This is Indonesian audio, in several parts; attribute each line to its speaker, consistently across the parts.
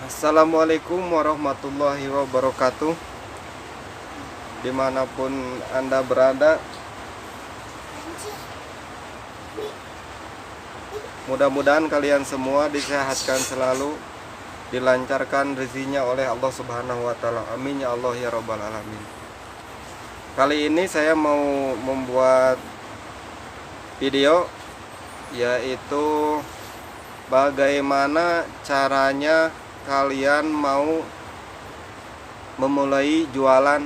Speaker 1: Assalamualaikum warahmatullahi wabarakatuh. Dimanapun Anda berada, mudah-mudahan kalian semua disehatkan selalu, dilancarkan rezekinya oleh Allah Subhanahu wa Ta'ala. Amin ya Allah ya Rabbal Alamin. Kali ini saya mau membuat video, yaitu bagaimana caranya kalian mau memulai jualan.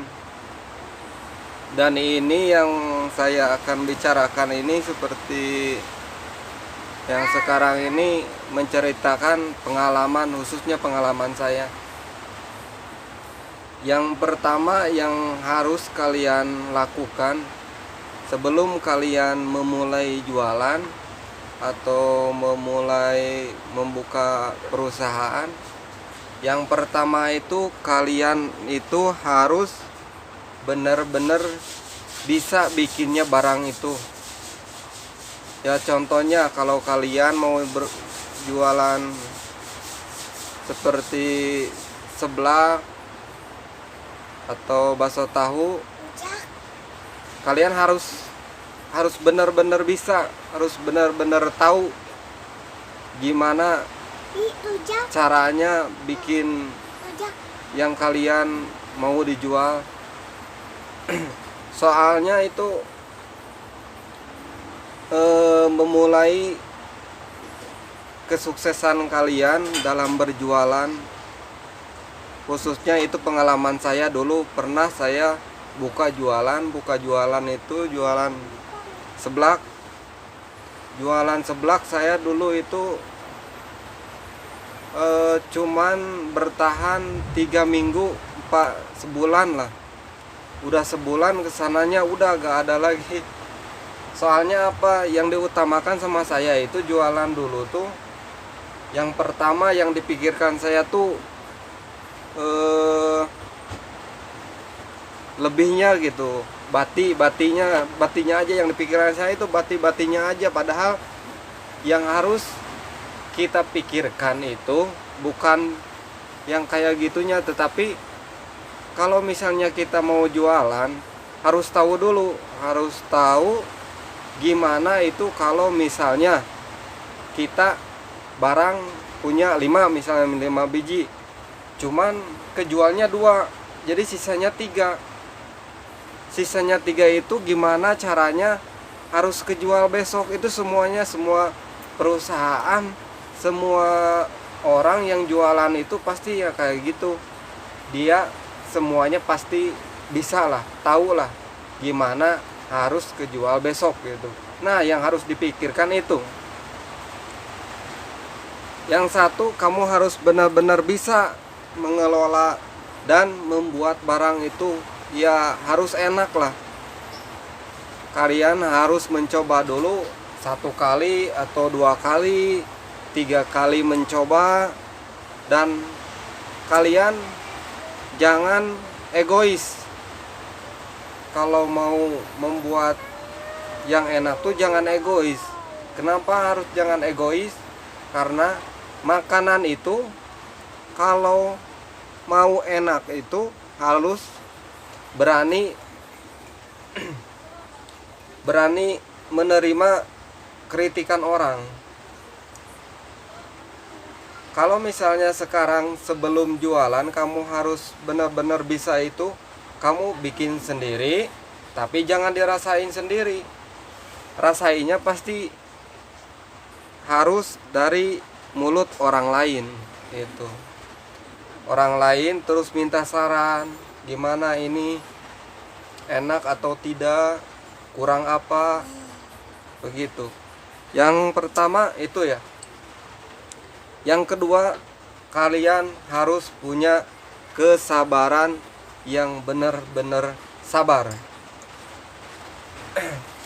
Speaker 1: Dan ini yang saya akan bicarakan ini seperti yang sekarang ini, menceritakan pengalaman, khususnya pengalaman saya. Yang pertama yang harus kalian lakukan sebelum kalian memulai jualan atau memulai membuka perusahaan, yang pertama itu kalian itu harus benar-benar bisa bikinnya barang itu. Ya contohnya kalau kalian mau berjualan seperti seblak atau bakso tahu, kalian harus benar-benar bisa, harus benar-benar tahu gimana caranya bikin yang kalian mau dijual. Soalnya itu memulai kesuksesan kalian dalam berjualan, khususnya itu pengalaman saya dulu. Pernah saya buka jualan itu jualan seblak. Jualan seblak saya dulu itu cuman bertahan 3 minggu, sebulan lah. Udah sebulan kesananya udah gak ada lagi. Soalnya apa yang diutamakan sama saya itu jualan dulu tuh, yang pertama yang dipikirkan saya tuh lebihnya gitu, batinya aja yang dipikirkan saya itu, batinya aja. Padahal yang harus kita pikirkan itu bukan yang kayak gitunya, tetapi kalau misalnya kita mau jualan harus tahu dulu, harus tahu gimana itu kalau misalnya kita barang punya 5, misalnya 5 biji, cuman kejualnya 2, jadi sisanya 3. Sisanya 3 itu gimana caranya harus kejual besok. Itu semuanya, semua perusahaan, semua orang yang jualan itu pasti ya kayak gitu. Dia semuanya pasti bisa lah, tahu lah gimana harus kejual besok gitu. Nah yang harus dipikirkan itu, yang satu, kamu harus benar-benar bisa mengelola dan membuat barang itu ya harus enak lah. Kalian harus mencoba dulu 1 kali atau 2 kali, 3 kali mencoba. Dan kalian jangan egois. Kalau mau membuat yang enak tuh jangan egois. Kenapa harus jangan egois? Karena makanan itu kalau mau enak itu harus berani menerima kritikan orang. Kalau misalnya sekarang sebelum jualan kamu harus benar-benar bisa itu, kamu bikin sendiri, tapi jangan dirasain sendiri. Rasainya pasti harus dari mulut orang lain itu. Orang lain terus minta saran, gimana ini, enak atau tidak, kurang apa, begitu. Yang pertama itu ya. Yang kedua, kalian harus punya kesabaran yang benar-benar sabar.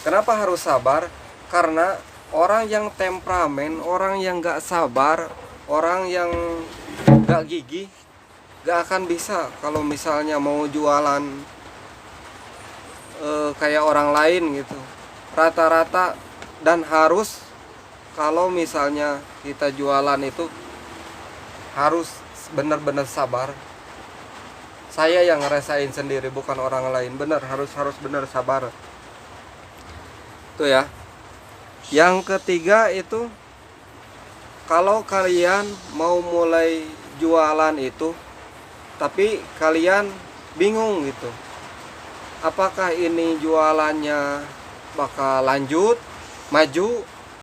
Speaker 1: Kenapa harus sabar? Karena orang yang temperamen, orang yang gak sabar, orang yang gak gigih, gak akan bisa kalau misalnya mau jualan kayak orang lain gitu. Rata-rata, dan harus, kalau misalnya kita jualan itu harus benar-benar sabar. Saya yang ngerasain sendiri, bukan orang lain. Benar, harus benar sabar. Itu ya. Yang ketiga itu, kalau kalian mau mulai jualan itu, tapi kalian bingung gitu, apakah ini jualannya bakal lanjut, maju,